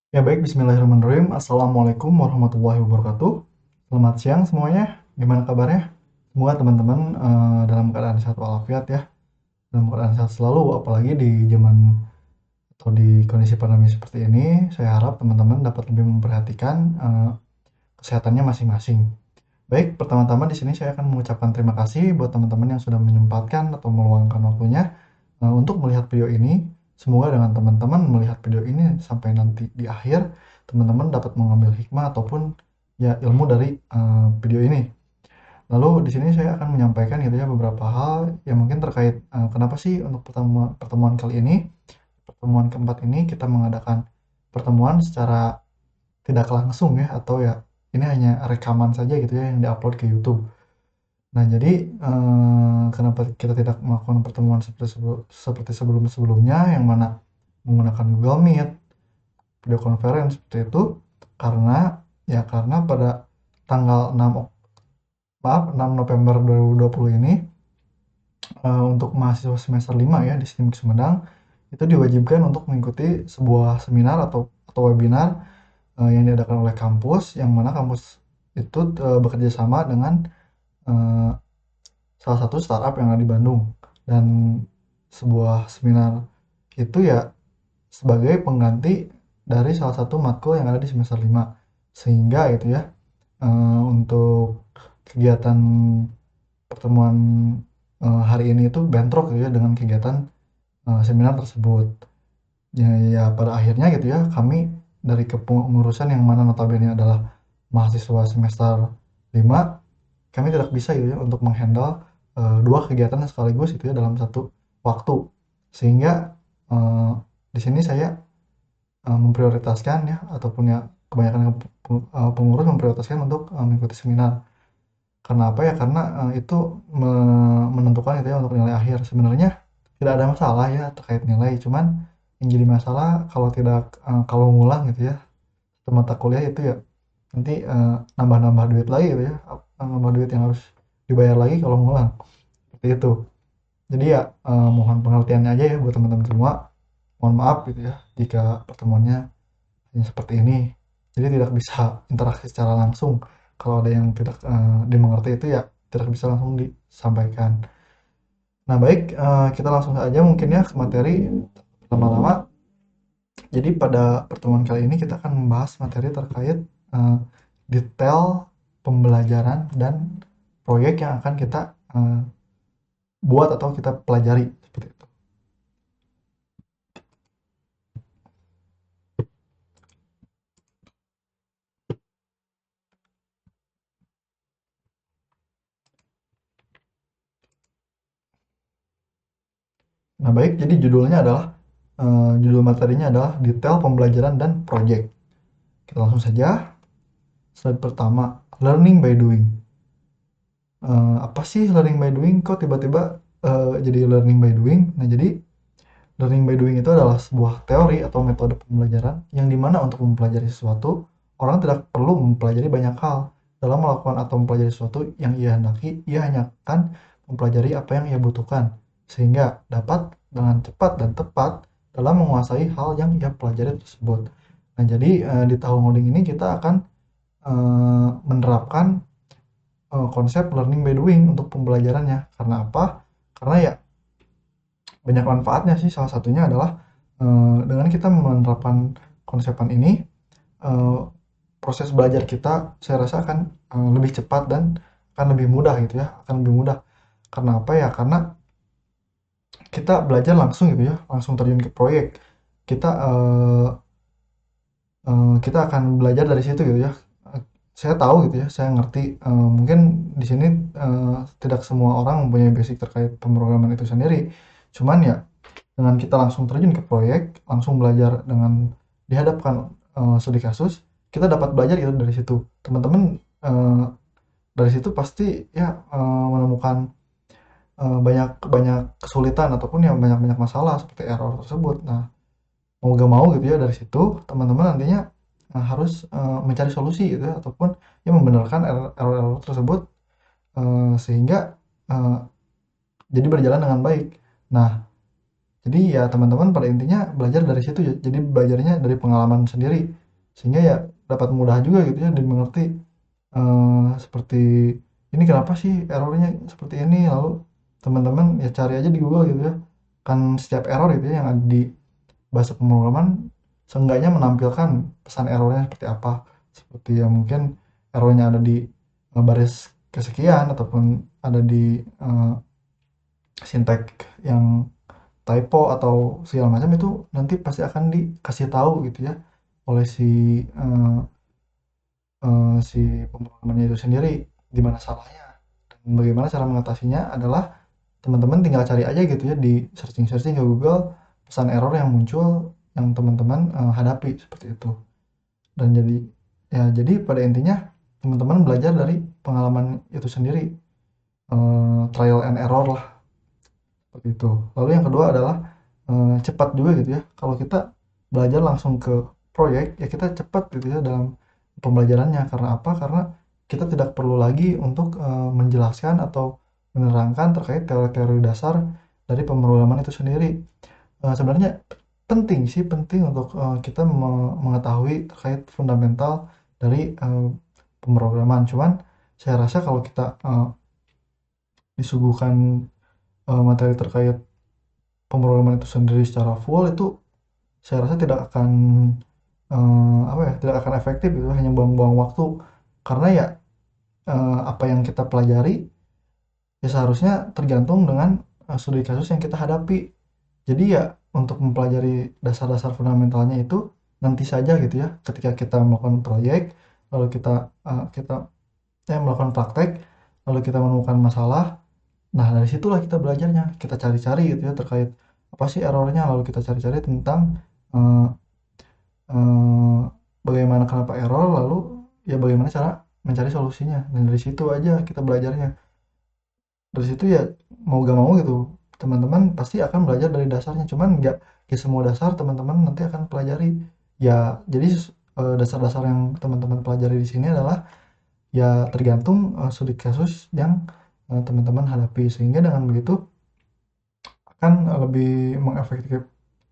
Ya baik, bismillahirrahmanirrahim. Assalamualaikum warahmatullahi wabarakatuh. Selamat siang semuanya. Gimana kabarnya? Semoga teman-teman dalam keadaan sehat walafiat ya. Dalam keadaan sehat selalu, apalagi di zaman atau di kondisi pandemi seperti ini. Saya harap teman-teman dapat lebih memperhatikan kesehatannya masing-masing. Baik, pertama-tama di sini saya akan mengucapkan terima kasih buat teman-teman yang sudah menyempatkan atau meluangkan waktunya untuk melihat video ini. Semoga dengan teman-teman melihat video ini sampai nanti di akhir, teman-teman dapat mengambil hikmah ataupun ya ilmu dari video ini. Lalu di sini saya akan menyampaikan gitu ya beberapa hal yang mungkin terkait kenapa sih untuk pertemuan kali ini, pertemuan keempat ini kita mengadakan pertemuan secara tidak langsung ya, atau ya ini hanya rekaman saja gitu ya yang diupload ke YouTube. Nah, jadi kenapa kita tidak melakukan pertemuan seperti sebelum-sebelumnya yang mana menggunakan Google Meet, video conference seperti itu, karena pada tanggal 6 November 2020 ini untuk mahasiswa semester 5 ya di STIMIK Sumedang itu diwajibkan untuk mengikuti sebuah seminar atau webinar yang diadakan oleh kampus, yang mana kampus itu bekerja sama dengan eh, salah satu startup yang ada di Bandung. Dan sebuah seminar itu ya sebagai pengganti dari salah satu matkul yang ada di semester 5, sehingga itu ya untuk kegiatan pertemuan hari ini itu bentrok gitu ya dengan kegiatan seminar tersebut. Ya pada akhirnya gitu ya, kami dari kepengurusan yang mana notabene adalah mahasiswa semester 5, kami tidak bisa gitu ya untuk menghandle dua kegiatan sekaligus itu ya dalam satu waktu. Sehingga eh, di sini saya memprioritaskan ya, ataupun ya kebanyakan pengurus memprioritaskan untuk mengikuti seminar. Karena apa ya? Karena itu menentukan itu ya untuk nilai akhir. Sebenarnya tidak ada masalah ya terkait nilai, cuman yang jadi masalah kalau ngulang gitu ya mata kuliah itu ya nanti nambah-nambah duit lagi gitu ya, nambah duit yang harus dibayar lagi kalau ngulang, seperti itu. Jadi ya mohon pengertiannya aja ya buat teman-teman semua. Mohon maaf gitu ya jika pertemuannya hanya seperti ini. Jadi tidak bisa interaksi secara langsung. Kalau ada yang tidak dimengerti itu ya tidak bisa langsung disampaikan. Nah baik, kita langsung saja mungkin ya ke materi lama-lama. Jadi pada pertemuan kali ini kita akan membahas materi terkait eh, detail pembelajaran dan proyek yang akan kita buat atau kita pelajari seperti itu. Nah baik, jadi judul materinya adalah detail pembelajaran dan proyek. Kita langsung saja. Slide pertama, learning by doing. Apa sih learning by doing? Kok tiba-tiba jadi learning by doing? Nah jadi learning by doing itu adalah sebuah teori atau metode pembelajaran yang dimana untuk mempelajari sesuatu, orang tidak perlu mempelajari banyak hal. Dalam melakukan atau mempelajari sesuatu yang ia hendaki, ia hanya akan mempelajari apa yang ia butuhkan, sehingga dapat dengan cepat dan tepat dalam menguasai hal yang ia pelajari tersebut. Nah, jadi di tahun ngoding ini kita akan menerapkan konsep learning by doing untuk pembelajarannya. Karena apa? Karena ya banyak manfaatnya sih, salah satunya adalah dengan kita menerapkan konsepan ini, eee, proses belajar kita saya rasa akan lebih cepat dan akan lebih mudah gitu ya, akan lebih mudah. Karena apa ya? Karena kita belajar langsung gitu ya, langsung terjun ke proyek. Kita, kita akan belajar dari situ gitu ya. Saya tahu gitu ya, saya ngerti, mungkin di sini tidak semua orang mempunyai basic terkait pemrograman itu sendiri. Cuman ya dengan kita langsung terjun ke proyek, langsung belajar dengan dihadapkan studi kasus, kita dapat belajar itu dari situ. Teman-teman dari situ pasti ya menemukan banyak banyak kesulitan ataupun ya banyak-banyak masalah seperti error tersebut. Nah, mau gak mau gitu ya dari situ teman-teman nantinya harus mencari solusi gitu ya, ataupun ya membenarkan error-error tersebut sehingga eh, jadi berjalan dengan baik. Nah, Jadi ya teman-teman pada intinya belajar dari situ ya. Jadi belajarnya dari pengalaman sendiri. Sehingga ya dapat mudah juga gitu ya dimengerti, seperti ini kenapa sih errornya seperti ini, lalu teman-teman ya cari aja di Google gitu ya. Kan setiap error itu ya yang ada di bahasa pemrograman seenggaknya menampilkan pesan errornya seperti apa. Seperti ya mungkin errornya ada di baris kesekian ataupun ada di sintek yang typo atau segala macam, itu nanti pasti akan dikasih tahu gitu ya oleh eh, si pemrogramannya itu sendiri di mana salahnya, dan bagaimana cara mengatasinya adalah teman-teman tinggal cari aja gitu ya di searching-searching ke Google pesan error yang muncul yang teman-teman hadapi seperti itu. Dan jadi pada intinya teman-teman belajar dari pengalaman itu sendiri, trial and error lah seperti itu. Lalu yang kedua adalah cepat juga gitu ya. Kalau kita belajar langsung ke proyek ya kita cepat gitu ya dalam pembelajarannya. Karena apa? Karena kita tidak perlu lagi untuk menjelaskan atau menerangkan terkait teori-teori dasar dari pemrograman itu sendiri. Sebenarnya penting sih, penting untuk kita mengetahui terkait fundamental dari pemrograman. Cuman saya rasa kalau kita disuguhkan materi terkait pemrograman itu sendiri secara full, itu saya rasa tidak akan apa ya, tidak akan efektif gitu, hanya buang-buang waktu. Karena ya apa yang kita pelajari ya seharusnya tergantung dengan studi kasus yang kita hadapi. Jadi ya untuk mempelajari dasar-dasar fundamentalnya itu nanti saja gitu ya, ketika kita melakukan proyek, lalu kita melakukan praktek, lalu kita menemukan masalah. Nah, dari situlah kita belajarnya. Kita cari-cari gitu ya terkait apa sih errornya, lalu kita cari-cari tentang eh, eh, bagaimana kenapa error, lalu ya bagaimana cara mencari solusinya. Dan dari situ aja kita belajarnya. Dari situ ya mau gak mau gitu, teman-teman pasti akan belajar dari dasarnya. Cuman nggak semua dasar teman-teman nanti akan pelajari. Ya, jadi dasar-dasar yang teman-teman pelajari di sini adalah ya tergantung studi kasus yang teman-teman hadapi, sehingga dengan begitu akan lebih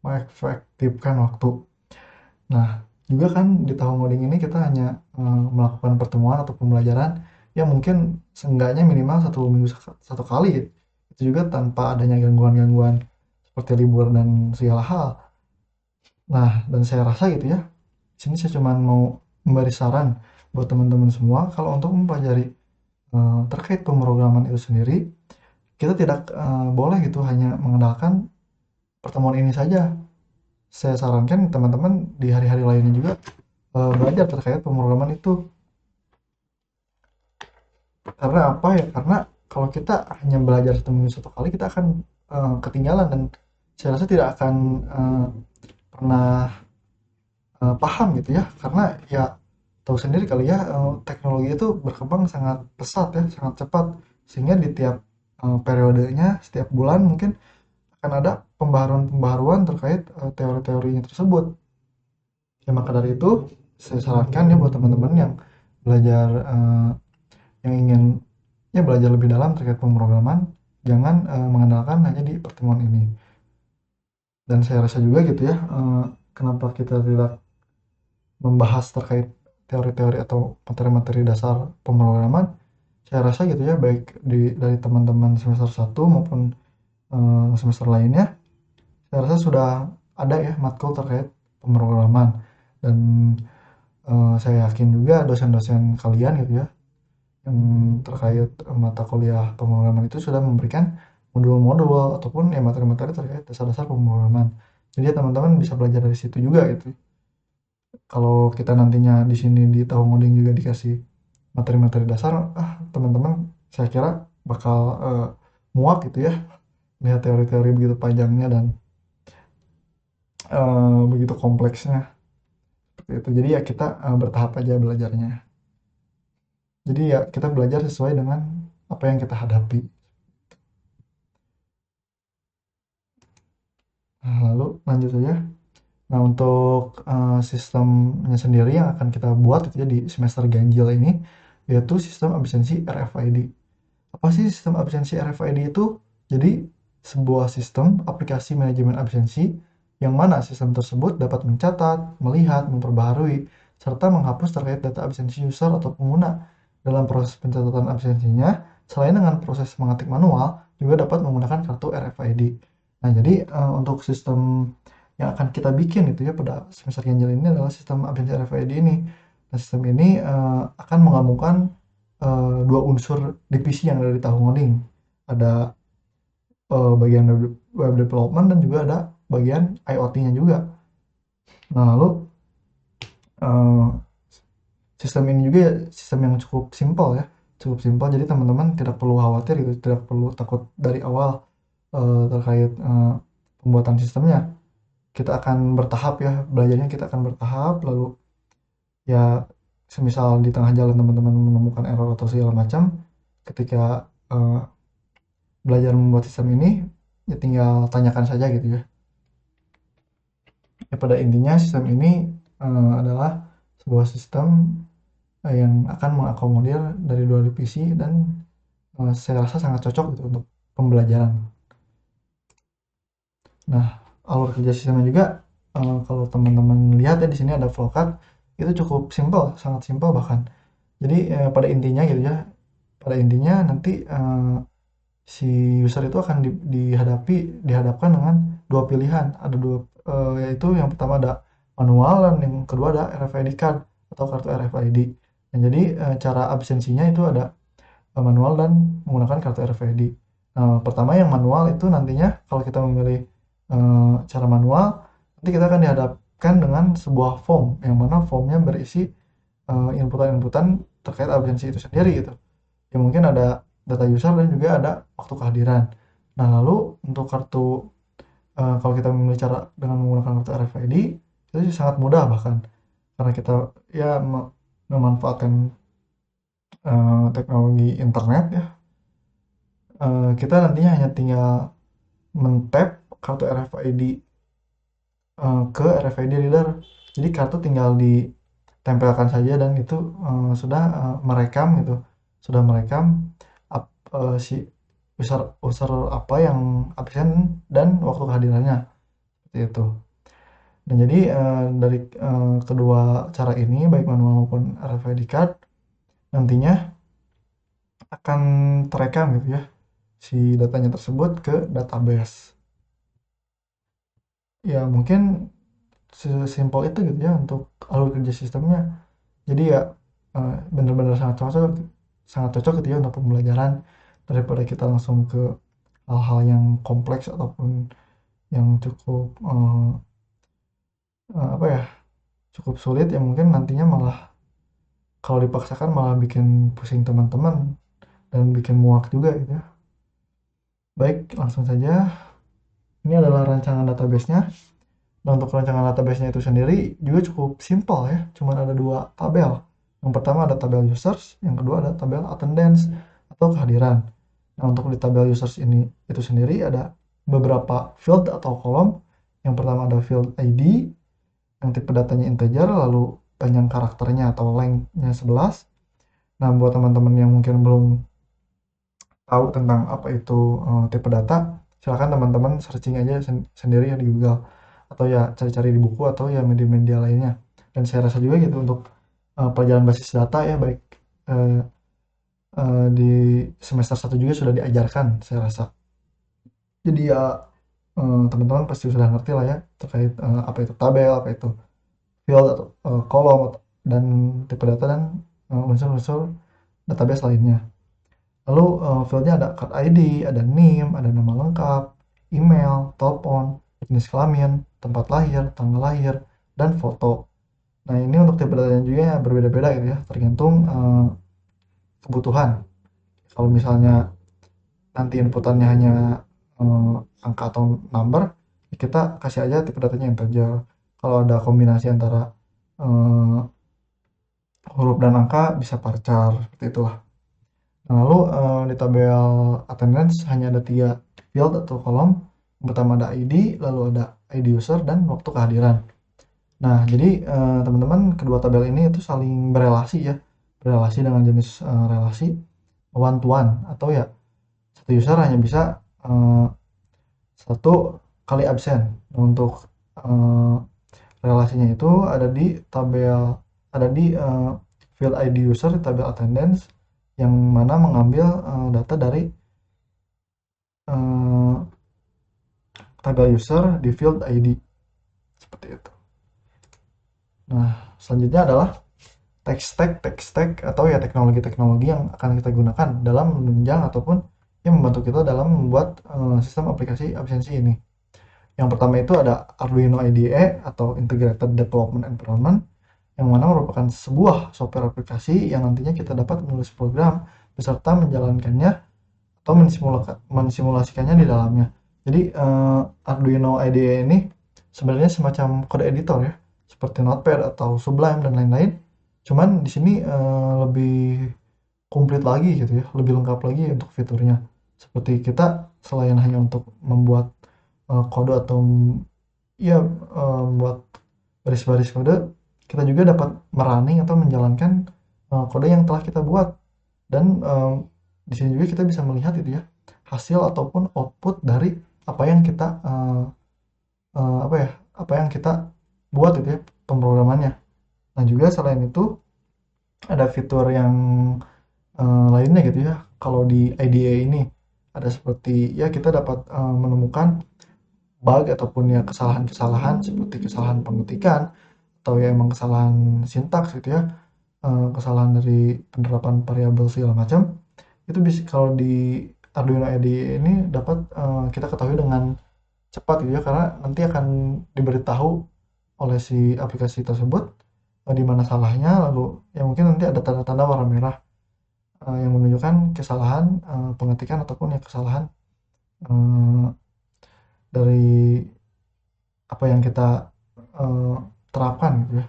mengefektifkan waktu. Nah, juga kan di tahun ngoding ini kita hanya melakukan pertemuan atau pembelajaran ya mungkin seenggaknya minimal 1 minggu satu kali ya. Itu juga tanpa adanya gangguan-gangguan seperti libur dan segala hal. Nah, dan saya rasa gitu ya, di sini saya cuma mau memberi saran buat teman-teman semua kalau untuk mempelajari terkait pemrograman itu sendiri, kita tidak boleh gitu hanya mengandalkan pertemuan ini saja. Saya sarankan teman-teman di hari-hari lainnya juga belajar terkait pemrograman itu. Karena apa ya? Karena kalau kita hanya belajar 1 minggu satu kali, kita akan ketinggalan, dan saya rasa tidak akan pernah paham gitu ya. Karena ya tahu sendiri kali ya, teknologi itu berkembang sangat pesat ya, sangat cepat, sehingga di tiap periodenya, setiap bulan mungkin akan ada pembaharuan-pembaharuan terkait teori-teorinya tersebut. Ya maka dari itu saya sarankan ya buat teman-teman yang belajar yang ingin ya belajar lebih dalam terkait pemrograman, jangan mengandalkan hanya di pertemuan ini. Dan saya rasa juga gitu ya, kenapa kita tidak membahas terkait teori-teori atau materi-materi dasar pemrograman. Saya rasa gitu ya, baik dari teman-teman semester 1 maupun semester lainnya, saya rasa sudah ada ya matkul terkait pemrograman. Dan saya yakin juga dosen-dosen kalian gitu ya yang terkait mata kuliah pemrograman itu sudah memberikan modul-modul ataupun ya materi-materi terkait dasar-dasar pemrograman. Jadi ya teman-teman bisa belajar dari situ juga gitu. Kalau kita nantinya di sini di tahu ngoding juga dikasih materi-materi dasar, teman-teman saya kira bakal muak gitu ya lihat teori-teori begitu panjangnya dan begitu kompleksnya seperti itu. Jadi ya kita bertahap aja belajarnya. Jadi ya kita belajar sesuai dengan apa yang kita hadapi. Nah, lalu lanjut saja. Nah, untuk sistemnya sendiri yang akan kita buat itu ya di semester ganjil ini, yaitu sistem absensi RFID. Apa sih sistem absensi RFID itu? Jadi sebuah sistem aplikasi manajemen absensi yang mana sistem tersebut dapat mencatat, melihat, memperbaharui, serta menghapus terkait data absensi user atau pengguna. Dalam proses pencatatan absensinya, selain dengan proses mengetik manual, juga dapat menggunakan kartu RFID. Nah, jadi untuk sistem yang akan kita bikin itu ya pada semester ganjil ini adalah sistem absensi RFID ini. Nah, sistem ini akan menggabungkan dua unsur divisi yang ada di tahu ngoding. Ada bagian web development dan juga ada bagian IoT-nya juga. Nah, lalu uh, sistem ini juga ya, sistem yang cukup simpel ya, cukup simpel. Jadi teman-teman tidak perlu khawatir gitu, tidak perlu takut dari awal terkait pembuatan sistemnya. Kita akan bertahap ya, belajarnya kita akan bertahap. Lalu ya, semisal di tengah jalan teman-teman menemukan error atau segala macam, ketika belajar membuat sistem ini, ya tinggal tanyakan saja gitu ya. Ya, pada intinya sistem ini adalah sebuah sistem yang akan mengakomodir dari dua divisi dan saya rasa sangat cocok gitu untuk pembelajaran. Nah, alur kerja sistemnya juga kalau teman-teman lihat ya di sini ada flowcard, itu cukup simpel, sangat simpel bahkan. Jadi pada intinya gitu ya, pada intinya nanti si user itu akan dihadapkan dengan dua pilihan. Ada dua, yaitu yang pertama ada manual dan yang kedua ada RFID card atau kartu RFID. Nah, jadi cara absensinya itu ada manual dan menggunakan kartu RFID. Pertama yang manual itu nantinya kalau kita memilih cara manual, nanti kita akan dihadapkan dengan sebuah form yang mana formnya berisi inputan-inputan terkait absensi itu sendiri gitu. Ya mungkin ada data user dan juga ada waktu kehadiran. Nah, lalu untuk kartu kalau kita memilih cara dengan menggunakan kartu RFID itu sangat mudah bahkan karena kita ya memanfaatkan teknologi internet ya. Kita nantinya hanya tinggal men-tap kartu RFID ke RFID reader. Jadi kartu tinggal ditempelkan saja dan itu sudah merekam gitu. Sudah merekam si user apa yang absen dan waktu kehadirannya seperti itu. Dan jadi dari kedua cara ini baik manual maupun RFID card nantinya akan terekam gitu ya si datanya tersebut ke database. Ya mungkin sesimpel itu gitu ya untuk alur kerja sistemnya. Jadi ya benar-benar sangat cocok gitu ya untuk pembelajaran daripada kita langsung ke hal-hal yang kompleks ataupun yang cukup apa ya, cukup sulit yang mungkin nantinya malah kalau dipaksakan malah bikin pusing teman-teman dan bikin muak juga gitu ya. Baik, langsung saja. Ini adalah rancangan database-nya. Nah, untuk rancangan database-nya itu sendiri juga cukup simpel ya. Cuma ada dua tabel. Yang pertama ada tabel users, yang kedua ada tabel attendance atau kehadiran. Nah, untuk di tabel users ini itu sendiri ada beberapa field atau kolom. Yang pertama ada field ID, yang tipe datanya integer, lalu panjang karakternya atau length-nya 11. Nah, buat teman-teman yang mungkin belum tahu tentang apa itu tipe data, silakan teman-teman searching aja sendiri ya di Google atau ya cari-cari di buku atau ya media-media lainnya. Dan saya rasa juga gitu untuk pelajaran basis data ya baik uh, di semester 1 juga sudah diajarkan saya rasa. Jadi ya teman-teman pasti sudah ngerti lah ya terkait apa itu tabel, apa itu field atau kolom dan tipe data dan unsur-unsur database lainnya. Lalu fieldnya ada card ID, ada NIM, ada nama lengkap, email, telepon, jenis kelamin, tempat lahir, tanggal lahir, dan foto. Nah, ini untuk tipe datanya juga ya berbeda-beda gitu ya, tergantung kebutuhan. Kalau misalnya nanti inputannya hanya angka atau number, ya kita kasih aja tipe datanya integer. Kalau ada kombinasi antara huruf dan angka bisa varchar, seperti itulah. Nah, lalu di tabel attendance hanya ada 3 field atau kolom. Yang pertama ada ID, lalu ada ID user dan waktu kehadiran. Nah, jadi teman-teman kedua tabel ini itu saling berelasi ya, berelasi dengan jenis relasi one to one atau ya satu user hanya bisa satu kali absen. Untuk eh, relasinya itu ada di tabel, ada di field ID user di tabel attendance, yang mana mengambil data dari eh, tabel user di field ID seperti itu. Nah, selanjutnya adalah tech stack atau ya teknologi-teknologi yang akan kita gunakan dalam menunjang ataupun yang membantu kita dalam membuat sistem aplikasi absensi ini. Yang pertama itu ada Arduino IDE atau Integrated Development Environment, yang mana merupakan sebuah software aplikasi yang nantinya kita dapat menulis program beserta menjalankannya atau mensimulasikannya di dalamnya. Jadi Arduino IDE ini sebenarnya semacam kode editor ya, seperti Notepad atau Sublime dan lain-lain. Cuman di sini lebih komplit lagi gitu ya, lebih lengkap lagi untuk fiturnya. Seperti kita selain hanya untuk membuat kode atau ya membuat baris-baris kode, kita juga dapat merunning atau menjalankan kode yang telah kita buat. Dan di sini juga kita bisa melihat itu ya, hasil ataupun output dari apa yang kita apa ya, apa yang kita buat itu ya, pemrogramannya. Nah juga selain itu ada fitur yang lainnya gitu ya. Kalau di IDE ini ada seperti ya kita dapat menemukan bug ataupun ya kesalahan-kesalahan seperti kesalahan pengetikan atau ya emang kesalahan sintaks gitu ya, kesalahan dari penerapan variabel segala macam. Itu bisa kalau di Arduino IDE ini dapat kita ketahui dengan cepat gitu ya, karena nanti akan diberitahu oleh si aplikasi tersebut di mana salahnya, lalu ya mungkin nanti ada tanda-tanda warna merah yang menunjukkan kesalahan pengetikan ataupun ya kesalahan eh, dari apa yang kita eh, terapkan gitu ya.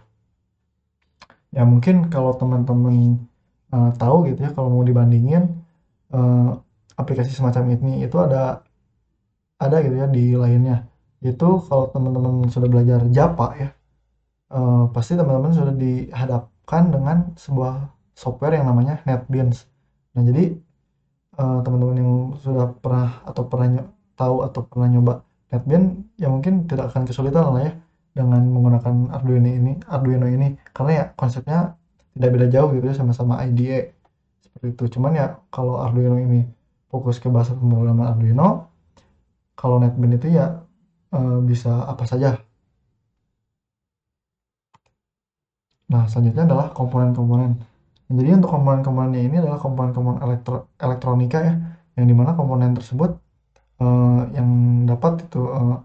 Ya mungkin kalau teman-teman tahu gitu ya, kalau mau dibandingin eh, aplikasi semacam ini itu ada gitu ya di lainnya. Itu kalau teman-teman sudah belajar Java ya, pasti teman-teman sudah dihadapkan dengan sebuah software yang namanya NetBeans. Nah jadi teman-teman yang sudah pernah atau tahu atau pernah nyoba NetBeans ya mungkin tidak akan kesulitan lah ya dengan menggunakan Arduino ini, karena ya konsepnya tidak beda jauh gitu ya, sama-sama IDE seperti itu. Cuman ya kalau Arduino ini fokus ke bahasa pemrograman Arduino, kalau NetBeans itu ya bisa apa saja. Nah selanjutnya adalah komponen-komponen. Jadi untuk komponen-komponennya ini adalah komponen-komponen elektronika ya, yang dimana komponen tersebut yang dapat itu eh,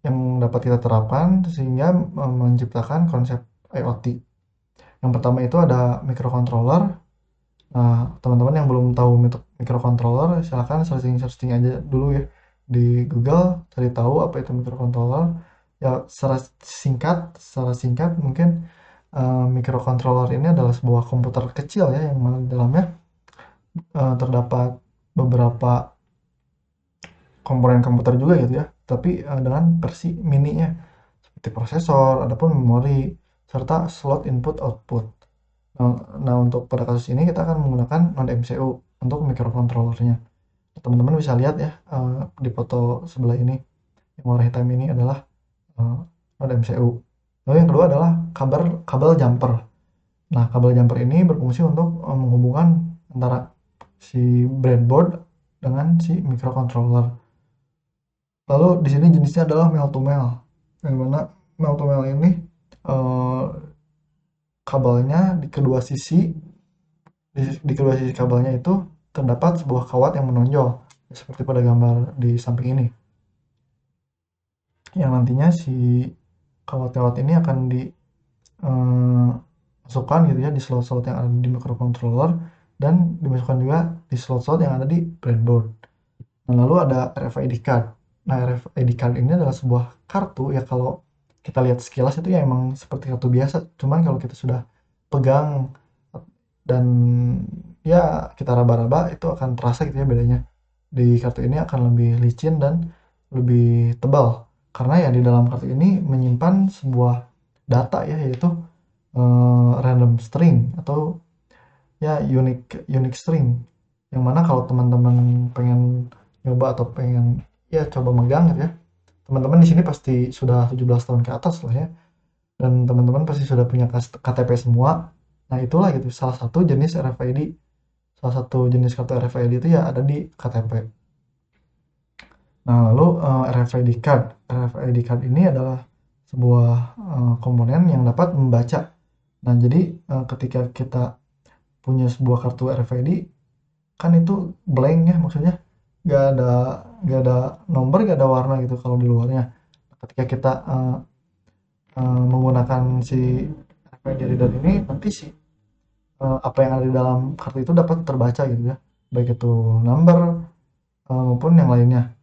yang dapat kita terapkan sehingga menciptakan konsep IoT. Yang pertama itu ada microcontroller. Nah, teman-teman yang belum tahu microcontroller, silahkan searching-searching aja dulu ya di Google, cari tahu apa itu microcontroller. Ya, secara singkat mungkin microcontroller ini adalah sebuah komputer kecil ya, yang mana di dalamnya terdapat beberapa komponen komputer juga gitu ya, tapi dengan versi mininya seperti prosesor, adapun memori, serta slot input output. Nah, untuk pada kasus ini kita akan menggunakan non MCU untuk microcontrollernya. Teman-teman bisa lihat ya di foto sebelah ini, yang warna hitam ini adalah non MCU. Lalu yang kedua adalah kabel kabel jumper. Nah, kabel jumper ini berfungsi untuk menghubungkan antara si breadboard dengan si microcontroller. Lalu di sini jenisnya adalah male to male. Yang mana male to male ini eh, kabelnya di kedua sisi kabelnya itu terdapat sebuah kawat yang menonjol seperti pada gambar di samping ini. Yang nantinya si kawat-kawat ini akan dimasukkan gitu ya di slot-slot yang ada di microcontroller, dan dimasukkan juga di slot-slot yang ada di breadboard. Nah, lalu ada RFID card. Nah, RFID card ini adalah sebuah kartu ya, kalau kita lihat sekilas itu ya emang seperti kartu biasa. Cuman kalau kita sudah pegang dan ya kita raba-raba, itu akan terasa gitu ya bedanya. Di kartu ini akan lebih licin dan lebih tebal. Karena ya di dalam kartu ini menyimpan sebuah data ya, yaitu random string atau ya unique unique string, yang mana kalau teman-teman pengen nyoba atau pengen ya coba megang gitu ya, teman-teman di sini pasti sudah 17 tahun ke atas lah ya, dan teman-teman pasti sudah punya KTP semua. Nah itulah gitu salah satu jenis RFID, salah satu jenis kartu RFID itu ya ada di KTP. Nah lalu RFID card, RFID card ini adalah sebuah komponen yang dapat membaca. Nah jadi ketika kita punya sebuah kartu RFID kan itu blank ya, maksudnya nggak ada nggak ada nomor, nggak ada warna gitu kalau di luarnya. Ketika kita menggunakan si RFID reader ini, nanti si apa yang ada di dalam kartu itu dapat terbaca gitu ya, baik itu number maupun yang lainnya.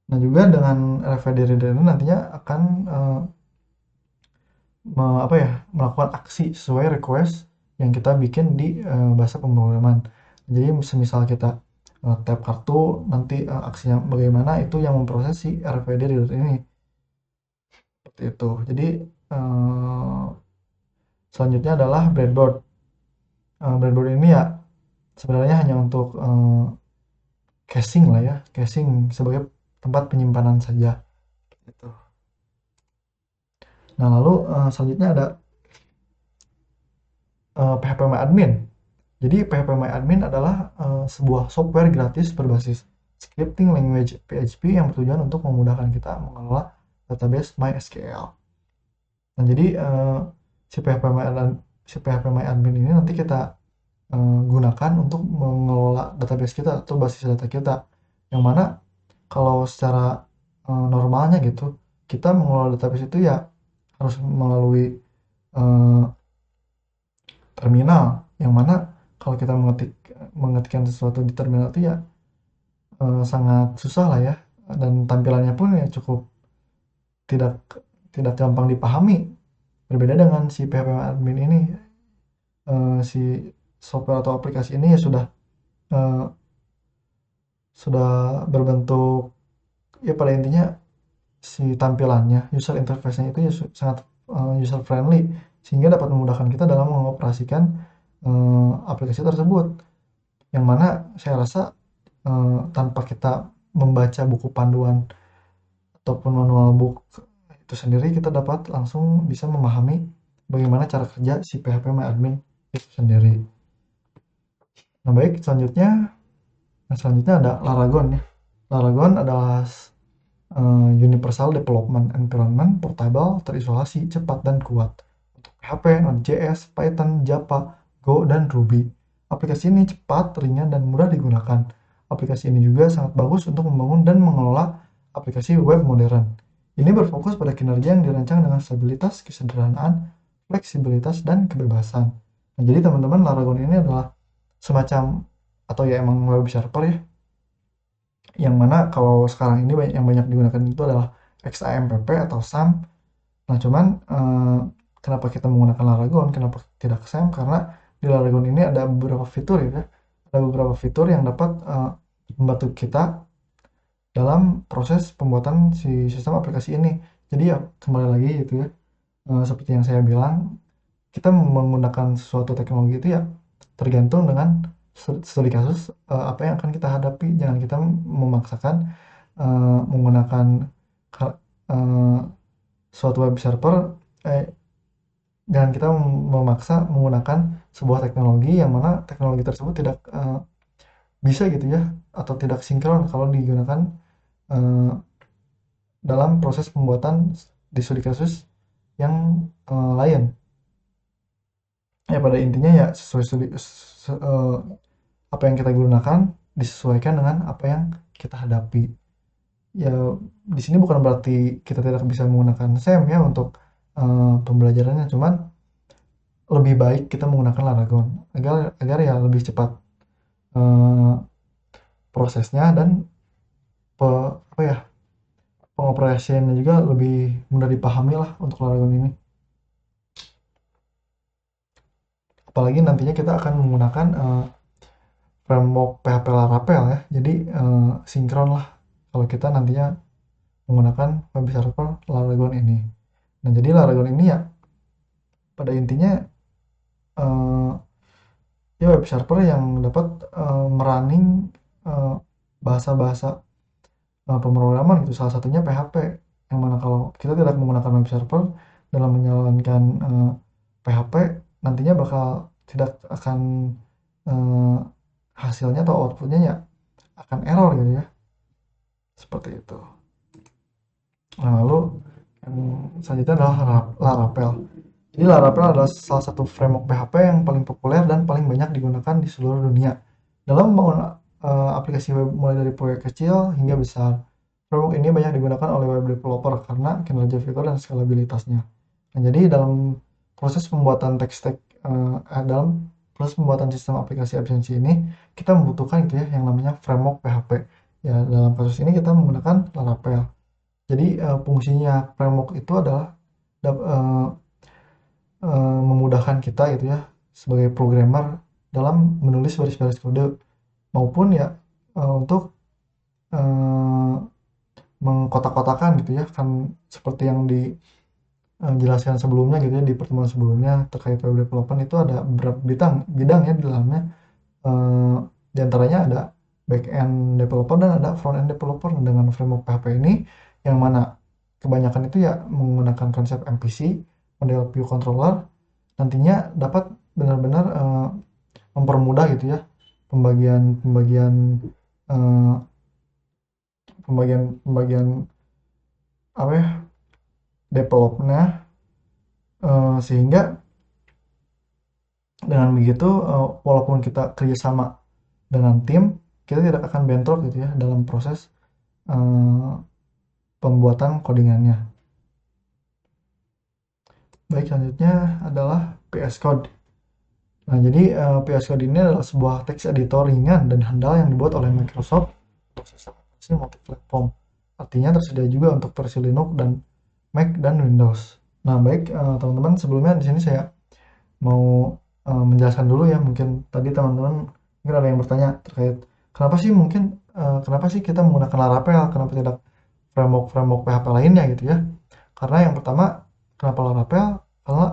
Nah juga dengan RFID reader ini nantinya akan apa ya, melakukan aksi sesuai request yang kita bikin di bahasa pemrograman. Jadi semisal kita tap kartu, nanti aksinya bagaimana itu yang memproses si RFID reader ini, seperti itu. Jadi selanjutnya adalah breadboard. Breadboard ini ya sebenarnya hanya untuk casing lah ya, casing sebagai tempat penyimpanan saja gitu. Nah lalu selanjutnya ada PHP-MyAdmin. Jadi PHP-MyAdmin adalah sebuah software gratis berbasis scripting language PHP yang bertujuan untuk memudahkan kita mengelola database MySQL. Nah jadi si PHP-MyAdmin ini nanti kita gunakan untuk mengelola database kita atau basis data kita, yang mana kalau secara normalnya gitu kita mengelola database itu ya harus melalui eh, terminal, yang mana kalau kita mengetikkan sesuatu di terminal itu ya sangat susah lah ya, dan tampilannya pun ya cukup tidak tidak gampang dipahami. Berbeda dengan si PHP admin ini, si software atau aplikasi ini ya eh, sudah berbentuk ya, pada intinya si tampilannya, user interface-nya itu ya sangat user friendly, sehingga dapat memudahkan kita dalam mengoperasikan aplikasi tersebut. Yang mana saya rasa tanpa kita membaca buku panduan ataupun manual book itu sendiri, kita dapat langsung bisa memahami bagaimana cara kerja si PHP-MyAdmin itu sendiri. Nah baik, selanjutnya ada Laragon ya. Laragon adalah Universal Development Environment, portable, terisolasi, cepat, dan kuat untuk PHP, Node.js, Python, Java, Go, dan Ruby. Aplikasi ini cepat, ringan, dan mudah digunakan. Aplikasi ini juga sangat bagus untuk membangun dan mengelola aplikasi web modern. Ini berfokus pada kinerja yang dirancang dengan stabilitas, kesederhanaan, fleksibilitas, dan kebebasan. Nah, jadi teman-teman, Laragon ini adalah semacam atau ya emang web server ya, yang mana kalau sekarang ini yang banyak digunakan itu adalah XAMPP atau SAM. Nah cuman kenapa kita menggunakan Laragon, kenapa tidak SAM, karena di Laragon ini ada beberapa fitur ya, ada beberapa fitur yang dapat membantu kita dalam proses pembuatan si sistem aplikasi ini. Jadi ya kembali lagi gitu ya, seperti yang saya bilang, kita menggunakan suatu teknologi itu ya tergantung dengan studi kasus apa yang akan kita hadapi. Jangan kita memaksakan menggunakan uh, suatu web server, jangan kita memaksa menggunakan sebuah teknologi yang mana teknologi tersebut tidak bisa gitu ya, atau tidak sinkron kalau digunakan uh, dalam proses pembuatan di studi kasus yang lain. Ya pada intinya ya sesuai apa yang kita gunakan disesuaikan dengan apa yang kita hadapi. Ya di sini bukan berarti kita tidak bisa menggunakan SEM ya untuk pembelajarannya, cuman lebih baik kita menggunakan Laragon agar agar ya lebih cepat eh, prosesnya, dan apa ya, pengoperasiannya juga lebih mudah dipahami lah untuk Laragon ini. Apalagi nantinya kita akan menggunakan framework PHP Laravel ya, jadi sinkron lah kalau kita nantinya menggunakan web server Laragon ini. Nah jadi Laragon ini ya pada intinya ya web server yang dapat merunning bahasa-bahasa pemrograman gitu, salah satunya PHP, yang mana kalau kita tidak menggunakan web server dalam menjalankan PHP, nantinya bakal tidak akan eh, hasilnya atau outputnya ya akan error gitu ya, seperti itu. Nah, lalu yang selanjutnya adalah Laravel. Jadi Laravel adalah salah satu framework PHP yang paling populer dan paling banyak digunakan di seluruh dunia dalam membangun aplikasi web mulai dari proyek kecil hingga besar. Framework ini banyak digunakan oleh web developer karena kinerja fitur dan skalabilitasnya. Nah, jadi dalam proses pembuatan dalam proses pembuatan sistem aplikasi efisiensi ini, kita membutuhkan itu ya yang namanya framework PHP. Ya, dalam kasus ini kita menggunakan Laravel. Jadi fungsinya framework itu adalah dap- eh, memudahkan kita gitu ya sebagai programmer dalam menulis baris-baris kode maupun ya untuk eh, mengkotak-kotakan gitu ya, kan seperti yang dijelaskan sebelumnya gitu ya di pertemuan sebelumnya terkait web development, itu ada beberapa bidang ya di dalamnya. eh, di antaranya ada back end developer dan ada front end developer. Dengan framework PHP ini yang mana kebanyakan itu ya menggunakan konsep MVC, model view controller, nantinya dapat benar-benar mempermudah gitu ya pembagian pembagian eh, pembagian pembagian apa ya developnya, sehingga dengan begitu walaupun kita kerjasama dengan tim, kita tidak akan bentrok gitu ya dalam proses eh, pembuatan codingannya. Baik, selanjutnya adalah VS Code. Nah, jadi VS Code ini adalah sebuah text editor ringan dan handal yang dibuat oleh Microsoft untuk sistem aplikasi multi-platform. Artinya tersedia juga untuk versi Linux dan Mac dan Windows. Nah, baik teman-teman, sebelumnya di sini saya mau menjelaskan dulu ya. Mungkin tadi teman-teman mungkin ada yang bertanya terkait kenapa sih kita menggunakan Laravel, kenapa tidak framework PHP lainnya gitu ya. Karena yang pertama, kenapa Laravel?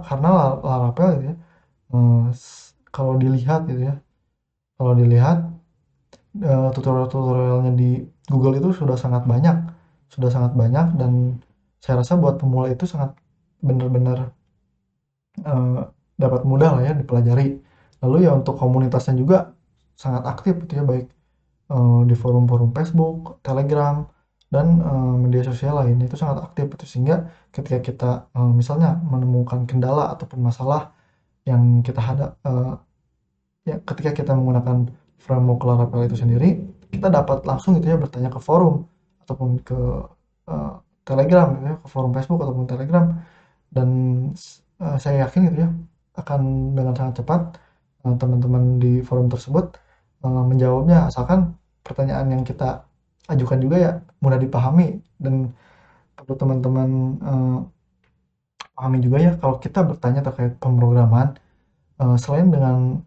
Karena Laravel gitu ya. Kalau dilihat gitu ya, kalau dilihat tutorial-tutorialnya di Google itu sudah sangat banyak, dan saya rasa buat pemula itu sangat benar-benar eh, dapat mudah lah ya dipelajari. Lalu ya untuk komunitasnya juga sangat aktif gitu ya, baik di forum-forum Facebook, Telegram, dan media sosial lainnya itu sangat aktif itu, sehingga ketika kita misalnya menemukan kendala ataupun masalah yang kita hadap ya ketika kita menggunakan framework Laravel itu sendiri, kita dapat langsung gitu ya bertanya ke forum ataupun ke eh, Telegram gitu ya, ke forum Facebook ataupun Telegram, dan saya yakin gitu ya akan dengan sangat cepat teman-teman di forum tersebut menjawabnya, asalkan pertanyaan yang kita ajukan juga ya mudah dipahami. Dan perlu teman-teman pahami juga ya, kalau kita bertanya terkait pemrograman, selain dengan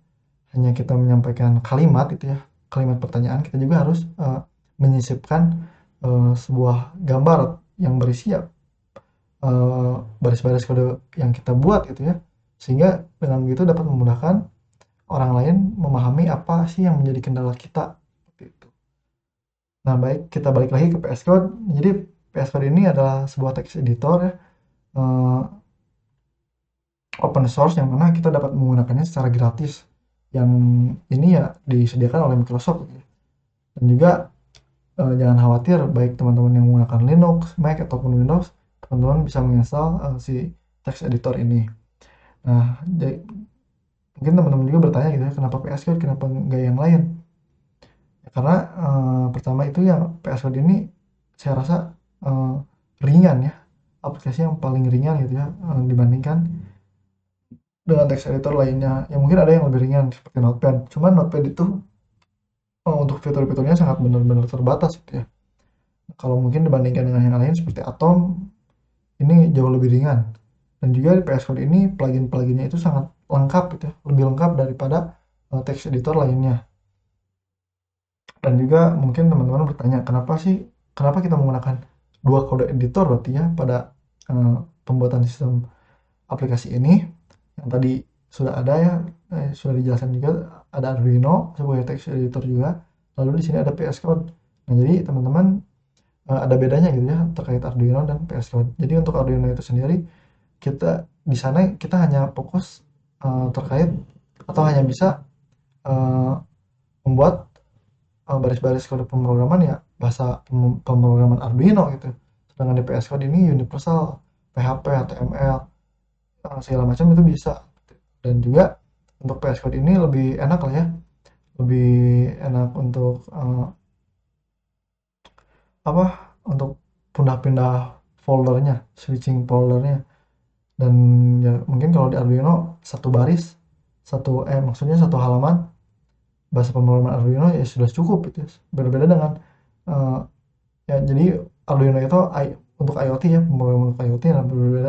hanya kita menyampaikan kalimat itu ya, kalimat pertanyaan, kita juga harus menyisipkan sebuah gambar yang berisi ya baris-baris kode yang kita buat gitu ya, sehingga dengan begitu dapat memudahkan orang lain memahami apa sih yang menjadi kendala kita gitu. Nah, baik, kita balik lagi ke PS Code. Jadi PS Code ini adalah sebuah text editor ya, eh, open source, yang mana kita dapat menggunakannya secara gratis, yang ini ya disediakan oleh Microsoft gitu ya. Dan juga jangan khawatir, baik teman-teman yang menggunakan Linux, Mac ataupun Windows, teman-teman bisa menginstal si text editor ini. Nah, mungkin teman-teman juga bertanya gitu ya, kenapa PS Code, kenapa nggak yang lain? Ya, karena pertama itu ya PS Code ini saya rasa eh, ringan ya, aplikasi yang paling ringan gitu ya dibandingkan dengan text editor lainnya. Ya mungkin ada yang lebih ringan seperti Notepad. Cuman Notepad itu untuk fitur-fiturnya sangat benar-benar terbatas gitu ya. Kalau mungkin dibandingkan dengan yang lain seperti Atom, ini jauh lebih ringan. Dan juga di PS Code ini plugin-pluginnya itu sangat lengkap gitu ya, lebih lengkap daripada text editor lainnya. Dan juga mungkin teman-teman bertanya, kenapa kita menggunakan dua kode editor berarti ya pada eh, pembuatan sistem aplikasi ini. Yang tadi sudah ada ya, sudah dijelaskan juga, ada Arduino sebagai text editor juga, lalu di sini ada PS Code. Nah, jadi teman-teman ada bedanya gitu ya terkait Arduino dan VS Code. Jadi untuk Arduino itu sendiri kita di sana kita hanya fokus terkait atau hanya bisa uh, membuat baris-baris kode pemrograman ya bahasa pemrograman Arduino gitu. Sedangkan di VS Code ini universal, PHP, HTML, segala macam itu bisa. Dan juga untuk VS Code ini lebih enak lah ya, lebih enak untuk apa? Untuk pindah-pindah foldernya, switching foldernya. Dan ya mungkin kalau di Arduino satu baris, maksudnya satu halaman bahasa pemrograman Arduino ya sudah cukup gitu ya. Berbeda dengan uh, ya jadi Arduino itu untuk IoT ya, pemrograman untuk IoT, nah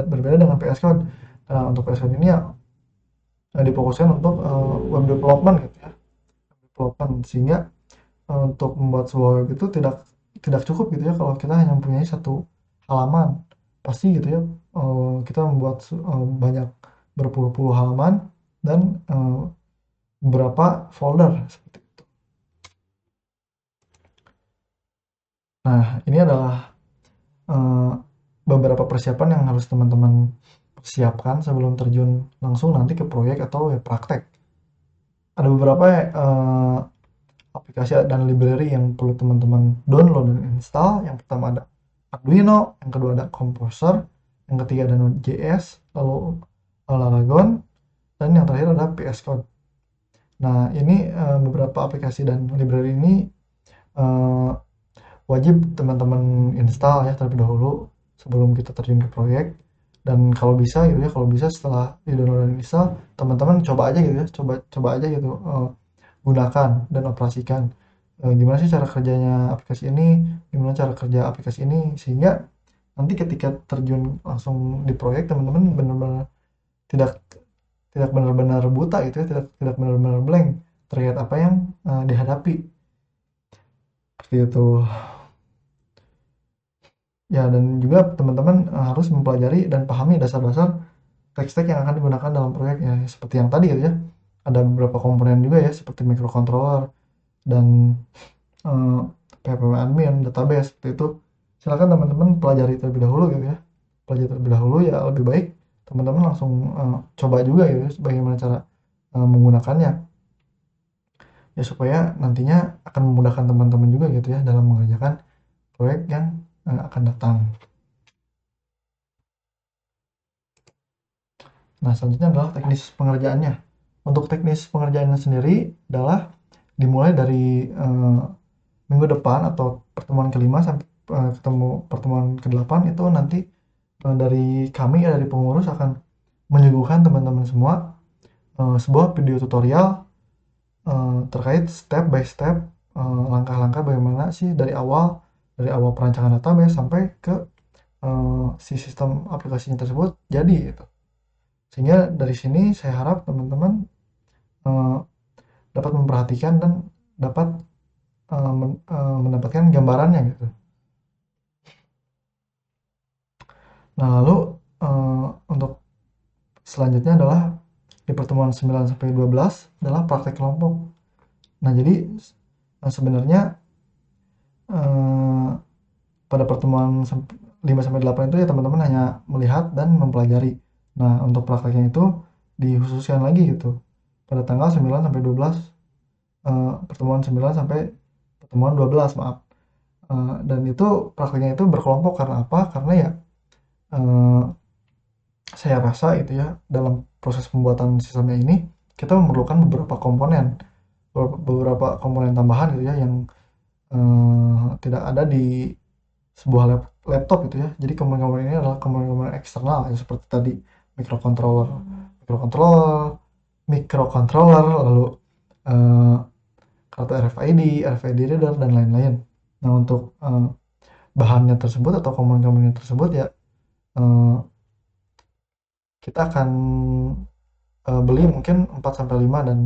berbeda dengan VS Code. Nah, untuk VS Code ini ya difokuskan untuk web development gitu ya, development, sehingga untuk membuat sebuah web itu tidak cukup gitu ya kalau kita hanya mempunyai satu halaman. Pasti gitu ya, kita membuat banyak berpuluh-puluh halaman dan beberapa folder seperti itu. Nah, ini adalah eh, beberapa persiapan yang harus teman-teman persiapkan sebelum terjun langsung nanti ke proyek atau ya praktek. Ada beberapa aplikasi dan library yang perlu teman-teman download dan install. Yang pertama ada Arduino, yang kedua ada Composer, yang ketiga ada Node.js, lalu Laragon, dan yang terakhir ada VS Code. Nah, ini beberapa aplikasi dan library ini uh, wajib teman-teman install ya terlebih dahulu sebelum kita terjun ke proyek. Dan kalau bisa gitu ya, kalau bisa setelah di download dan install, teman-teman coba aja gitu ya, coba aja gitu, gunakan dan operasikan gimana sih cara kerjanya aplikasi ini, gimana cara kerja aplikasi ini, sehingga nanti ketika terjun langsung di proyek teman-teman benar-benar tidak tidak benar-benar buta gitu ya, tidak tidak benar-benar blank terkait apa yang dihadapi seperti itu. Ya, dan juga teman-teman harus mempelajari dan pahami dasar-dasar tech stack yang akan digunakan dalam proyek ya. Seperti yang tadi gitu ya. Ada beberapa komponen juga ya seperti microcontroller dan eh, PHP admin, database seperti itu. Silakan teman-teman pelajari terlebih dahulu gitu ya. Pelajari terlebih dahulu ya lebih baik teman-teman langsung coba juga gitu ya, bagaimana cara menggunakannya. Ya supaya nantinya akan memudahkan teman-teman juga gitu ya dalam mengerjakan proyek yang akan datang. Nah, selanjutnya adalah teknis pengerjaannya. Untuk teknis pengerjaannya sendiri adalah dimulai dari minggu depan atau pertemuan kelima sampai ketemu pertemuan ke-8 itu nanti dari kami dari pengurus akan menyuguhkan teman-teman semua sebuah video tutorial terkait step by step langkah-langkah bagaimana sih dari awal perancangan database sampai ke si sistem aplikasinya tersebut jadi gitu. Sehingga dari sini saya harap teman-teman eh, dapat memperhatikan dan dapat mendapatkan gambarannya gitu. Nah, lalu untuk selanjutnya adalah di pertemuan 9 sampai 12 adalah praktek kelompok. Nah, jadi sebenarnya eh, pada pertemuan 5 sampai 8 itu ya teman-teman hanya melihat dan mempelajari. Nah, untuk prakteknya itu dikhususkan lagi gitu. Pada tanggal 9 sampai 12 pertemuan 9 sampai pertemuan 12 maaf. Dan itu prakteknya itu berkelompok karena apa? Karena ya eh, saya rasa itu ya dalam proses pembuatan sistemnya ini kita memerlukan beberapa komponen tambahan gitu ya yang tidak ada di sebuah laptop gitu ya. Jadi komponen-komponen ini adalah komponen-komponen eksternal ya seperti tadi microcontroller, microcontroller, microcontroller lalu eh, kartu RFID reader dan lain-lain. Nah, untuk bahannya tersebut atau komponen-komponen tersebut ya eh, kita akan beli mungkin 4 sampai 5 dan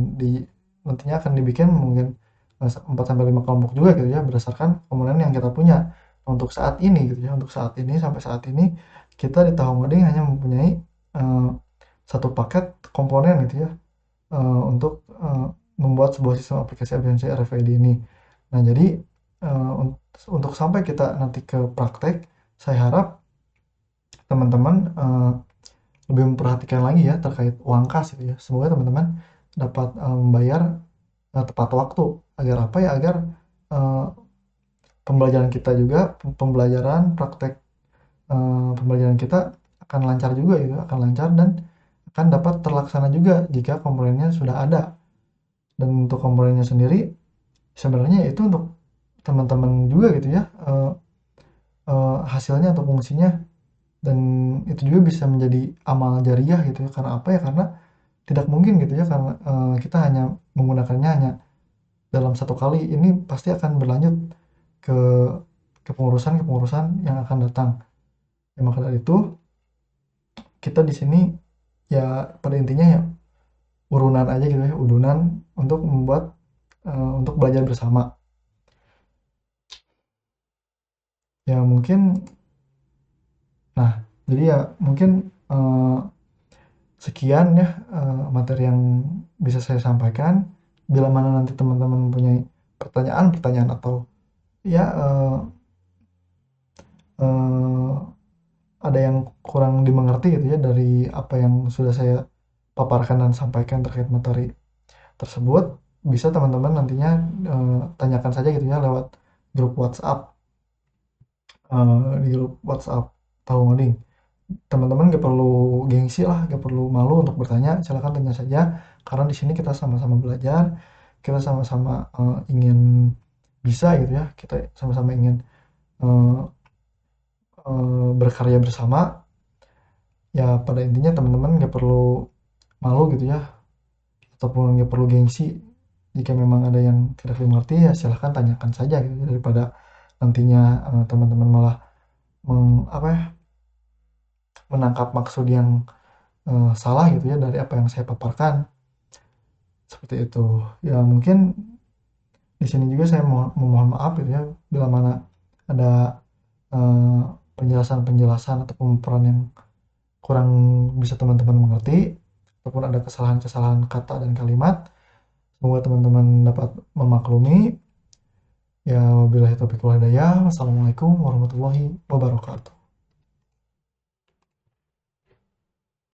nantinya akan dibikin mungkin 4 sampai 5 kelompok juga gitu ya berdasarkan komponen yang kita punya. Untuk saat ini gitu ya, untuk saat ini sampai saat ini kita di Tahu Ngoding hanya mempunyai eh, satu paket komponen gitu ya untuk membuat sebuah sistem aplikasi RFID ini. Nah, jadi Untuk sampai kita nanti ke praktek, saya harap teman-teman lebih memperhatikan lagi ya terkait uang kas gitu ya. Semoga teman-teman dapat membayar tepat waktu. Agar apa ya? Agar eh, pembelajaran kita juga, pembelajaran praktek pembelajaran kita akan lancar juga gitu, akan lancar dan akan dapat terlaksana juga jika komponennya sudah ada. Dan untuk komponennya sendiri sebenarnya itu untuk teman-teman juga gitu ya, hasilnya atau fungsinya, dan itu juga bisa menjadi amal jariah gitu ya. Karena apa ya? Karena tidak mungkin gitu ya, karena kita hanya menggunakannya hanya dalam satu kali, ini pasti akan berlanjut ke kepengurusan yang akan datang. Ya, maka dari itu kita di sini ya pada intinya ya urunan aja gitu ya, urunan untuk membuat untuk belajar bersama. Ya mungkin, nah jadi ya mungkin sekian ya materi yang bisa saya sampaikan. Bila mana nanti teman-teman punya pertanyaan-pertanyaan atau ya eh, ada yang kurang dimengerti gitu ya dari apa yang sudah saya paparkan dan sampaikan terkait materi tersebut, bisa teman-teman nantinya tanyakan saja gitu ya lewat grup WhatsApp, di grup WhatsApp tahu ngoding. Teman-teman gak perlu gengsi lah, gak perlu malu untuk bertanya, silahkan tanya saja, karena di sini kita sama-sama belajar, kita sama-sama ingin bisa gitu ya, kita sama-sama ingin eh, berkarya bersama. Ya pada intinya teman-teman gak perlu malu gitu ya, ataupun gak perlu gengsi. Jika memang ada yang tidak dimengerti ya silahkan tanyakan saja gitu, daripada nantinya teman-teman malah apa ya, menangkap maksud yang salah gitu ya dari apa yang saya paparkan, seperti itu. Ya mungkin di sini juga saya memohon maaf gitu ya bila mana ada eh, penjelasan-penjelasan atau pemaparan yang kurang bisa teman-teman mengerti, ataupun ada kesalahan-kesalahan kata dan kalimat. Semoga teman-teman dapat memaklumi. Ya wabillahi taufiq wal hidayah. Wassalamualaikum warahmatullahi wabarakatuh.